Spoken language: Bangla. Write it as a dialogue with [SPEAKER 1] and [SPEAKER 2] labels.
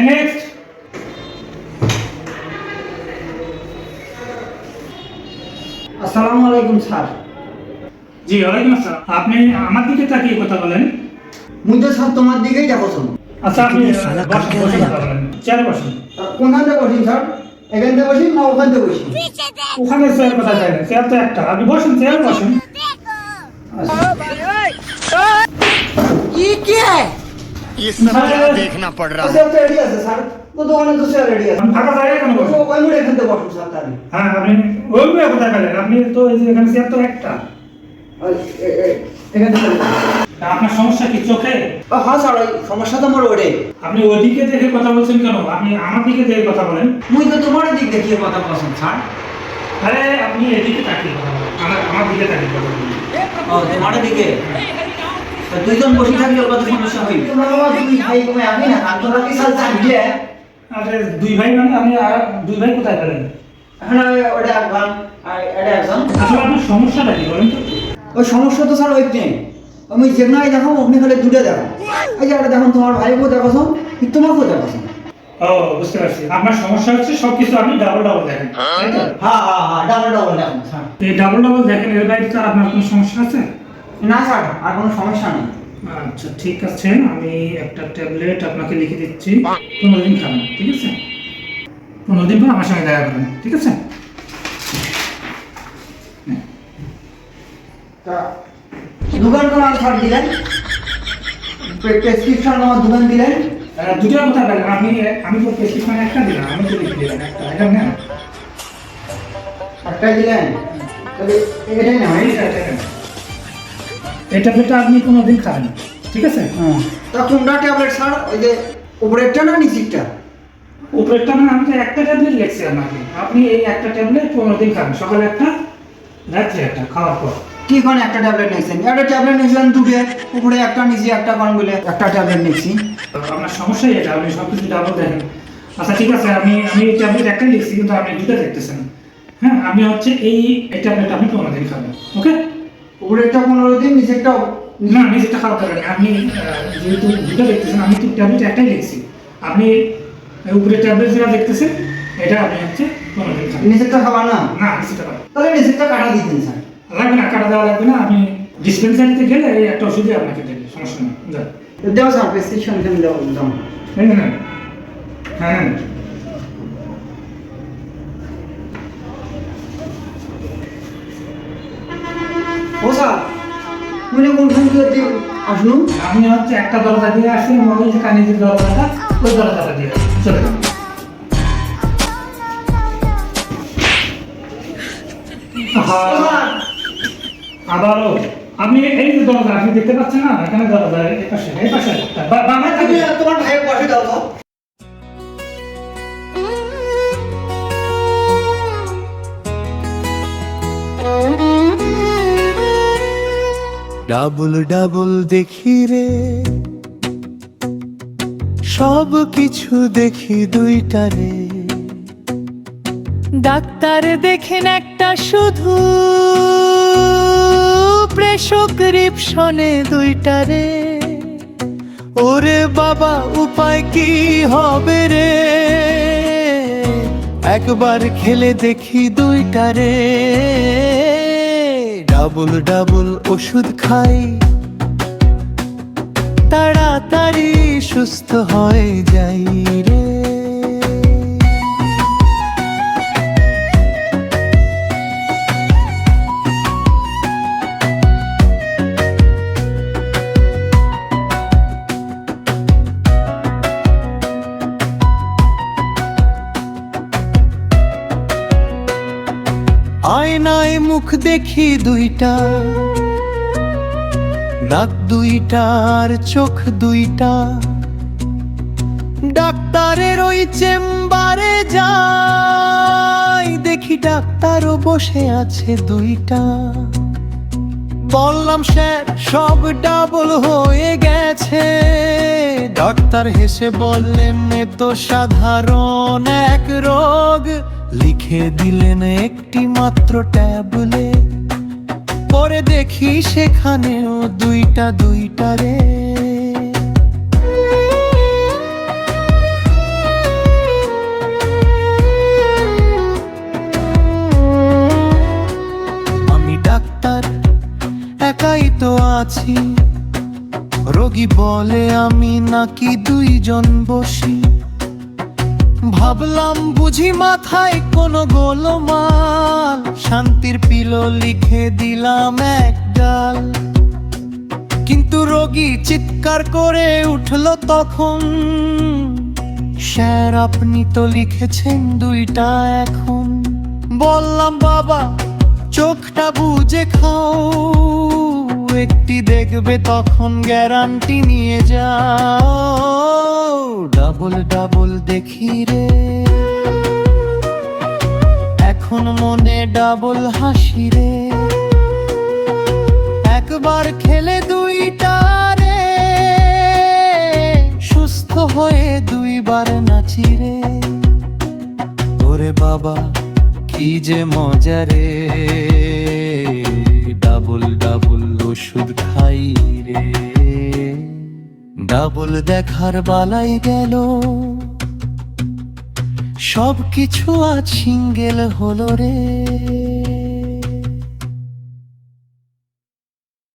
[SPEAKER 1] নেক্সট।
[SPEAKER 2] আসসালামু আলাইকুম স্যার।
[SPEAKER 1] জি ওয়ালাইকুম আসসালাম। আপনি আমার দিকে তাকিয়ে কথা বলেন।
[SPEAKER 2] মুই তো স্যার তোমার দিকেই যাবো শোনো।
[SPEAKER 1] আচ্ছা আপনি বসে কথা বলেন, চেয়ারে বসুন।
[SPEAKER 2] কোনখান থেকে বসি স্যার? এখান থেকে বসি না ওখান থেকে বসি?
[SPEAKER 1] ওখানে চেয়ার কথা চাই না, চেয়ার তো একটা, আপনি বসুন, চেয়ার বসুন।
[SPEAKER 3] ये क्या है?
[SPEAKER 4] ये सब क्या देखना पड़ रहा है।
[SPEAKER 2] চেয়ার তো রেডি আছে স্যার, তো দোকানে তো চেয়ার রেডি আছে।
[SPEAKER 1] আপনি ফাঁকা জায়গায় কেন বসুন?
[SPEAKER 2] ওই মুড়ে এখান থেকে বসুন স্যার তাহলে।
[SPEAKER 1] হ্যাঁ আপনি ওই মেয়ে কোথায় পেলেন? আপনি তো এই যে এখানে চেয়ার তো একটা।
[SPEAKER 2] এখান থেকে
[SPEAKER 1] তা আপনার সমস্যা কি চোখে?
[SPEAKER 2] হ্যাঁ স্যার, ওই সমস্যা তো আমার ওরে।
[SPEAKER 1] আপনি ওইদিকে দেখে কথা বলছেন কেন? আপনি আমার দিকে দেখে কথা বলেন।
[SPEAKER 2] মুই তো তোমার দিক দেখিয়ে কথা বলছেন স্যার।
[SPEAKER 1] আরে আপনি এদিকে তাকিয়ে কথা বলেন, আমার দিকে তাকিয়ে কথা বলেন।
[SPEAKER 2] ও তোমার দিকে? তো দুইজন বসে থাকলে কত সমস্যা হইবে? তোমরা বাবা দুই ভাই কমে আপনি না কান তোমরা কি স্যার জানলে?
[SPEAKER 1] আরে দুই ভাই মানে আমি আর দুই ভাই কোথায় পেলেন?
[SPEAKER 2] হ্যাঁ ওটা একজন আর এটা একজন।
[SPEAKER 1] আসলে আপনার সমস্যাটা কি বলেন তো?
[SPEAKER 2] ওই সমস্যা তো স্যার ওইখানে আমি যেখানে দেখাম ওখানে খালি দুটো দেখো। এই যে এটা দেখুন তোমার ভাইকেও দেখো, তোমাকেও দেখো।
[SPEAKER 1] ও বুঝতে পারছি, আপনার সমস্যা হচ্ছে সবকিছু আপনি ডাবল ডাবল দেখেন, তাই তো?
[SPEAKER 2] হ্যাঁ হ্যাঁ হ্যাঁ, ডাবল ডাবল দেখুন স্যার।
[SPEAKER 1] এই ডাবল ডাবল দেখেন, এর বাইরে তো আর আপনার কোনো সমস্যা আছে?
[SPEAKER 2] না স্যার, আর কোনো সমস্যা নেই।
[SPEAKER 1] আচ্ছা ঠিক আছে, আমি একটা ট্যাবলেট আপনাকে লিখে দিচ্ছি, 15 দিন খাবেন, ঠিক আছে? 15 দিন পর আমার সঙ্গে দেখা করবেন, ঠিক আছে?
[SPEAKER 2] তা দোকান তোমার স্যার দিলেন, প্রেসক্রিপশন আমার দোকান দিলেন।
[SPEAKER 1] দুটো কথা বলেন, আমি তো প্রেসক্রিপশন একটা দিলাম, আমি তো লিখে দিলাম একটা, এটা না?
[SPEAKER 2] একটাই দিলেন, তাহলে এটাই না?
[SPEAKER 1] এই ট্যাবলেটটা আপনি 15 দিন খাবেন, ঠিক আছে?
[SPEAKER 2] তা কোনটা ট্যাবলেট স্যার? ওই যে উপরেরটা না নিচেরটা?
[SPEAKER 1] উপরেরটা মানে আমি তো একটা ট্যাবলেট লিখছি আপনাকে, আপনি এই একটা ট্যাবলেট 15 দিন খাবেন, সকালে একটা, রাত্রে একটা, খাওয়ার পর।
[SPEAKER 2] কি কোন একটা ট্যাবলেট নিয়েছেন? একটা ট্যাবলেট নিয়েছিলেন দুটো, উপরে একটা নিচে একটা কোন বলে একটা ট্যাবলেট নিয়েছি।
[SPEAKER 1] আপনার সমস্যাই এটা, আপনি সব কিছু ডাবল দেখেন। আচ্ছা ঠিক আছে, আমি এই ট্যাবলেট একটাই লিখছি, কিন্তু আপনি দুটো দেখতেছেন। হ্যাঁ, আপনি হচ্ছে এই ট্যাবলেট আপনি 15 দিন খাবেন, ওকে?
[SPEAKER 2] উপরেরটা 15 দিন, নিচেরটা
[SPEAKER 1] না নিজেরটা খাওয়া দরকার নেই, আপনি যেহেতু দুটো দেখতেছেন, আমি তো ট্যাবলেট একটাই লিখছি, আপনি উপরে ট্যাবলেট যেটা দেখতেছেন এটা আপনি হচ্ছে 15 দিন খাবেন।
[SPEAKER 2] নিচেরটা খাবার না?
[SPEAKER 1] না নিচেরটা খাবেন।
[SPEAKER 2] তাহলে নিচেরটা কাটা দিতেন স্যার।
[SPEAKER 1] লাগবে না, কাটা দেওয়া লাগবে না, আমি ডিসপেন্সারিতে গেলে এই একটা ওষুধই আপনাকে দেবে, সমস্যা নেই। যান।
[SPEAKER 2] দেও স্যার, প্রেসক্রিপশন এখানে দাও দাও।
[SPEAKER 1] এই নেন। হ্যাঁ নেন।
[SPEAKER 2] ও স্যার, মানে কোনখান থেকে আসুন?
[SPEAKER 1] আমি হচ্ছে একটা দরজা দিয়ে আসি, ওই যে কানিজির দরজাটা, ওই দরজাটা দিয়ে চলে যান। আবারও আপনি এই যে দরজা আপনি দেখতে পাচ্ছেন না, এখানে দরজা, এই পাশে বামে
[SPEAKER 2] তুমি
[SPEAKER 1] থাকে।
[SPEAKER 2] তোমার ভাইয়ের পাশে দাও তো।
[SPEAKER 5] ডাবল ডাবল দেখি রে, সব কিছু দেখি দুইটারে। ডাক্তার দেখেন একটা শুধু, প্রেসক্রিপশনে দুইটারে। ওরে বাবা উপায় কি হবে রে, একবার খেলে দেখি দুইটারে। ডাবল ডাবল ওষুধ খাই, তাড়াতাড়ি সুস্থ হয়ে যাই রে। আয়নায় মুখ দেখি দুইটা, নাক দুইটা আর চোখ দুইটা। ডাক্তারের ওই চেম্বারে যাই, দেখি ডাক্তারও বসে আছে দুইটা। বললাম স্যার সব ডাবল হয়ে গেছে, ডাক্তার হেসে বললেন এ তো সাধারণ এক রোগ। লিখে দিলেন একটি মাত্র ট্যাবলেট, পরে দেখি সেখানেও দুইটা দুইটা রে। আছি, রোগী বলে আমি নাকি দুইজন বসি। ভাবলাম বুঝি মাথায় কোনো গোলমাল, শান্তির পিলো লিখে দিলাম এক ডাল। কিন্তু রোগী চিৎকার করে উঠল তখন, স্যার আপনি তো লিখেছেন দুইটা এখন। বললাম বাবা চোখটা বুজে খাও, একটি দেখবে তখন গ্যারান্টি নিয়ে যাও। ডাবল ডাবল দেখি রে, এখন মনে ডাবল হাসি রে। একবার খেলে দুইটা রে, সুস্থ হয়ে দুইবার নাচি রে। ওরে বাবা কি যে মজা রে, ডাবল ডাবল ওষুধ খাই রে। ডাবল দেখার বালাই গেল, সব কিছু আজ সিঙ্গেল হলো রে।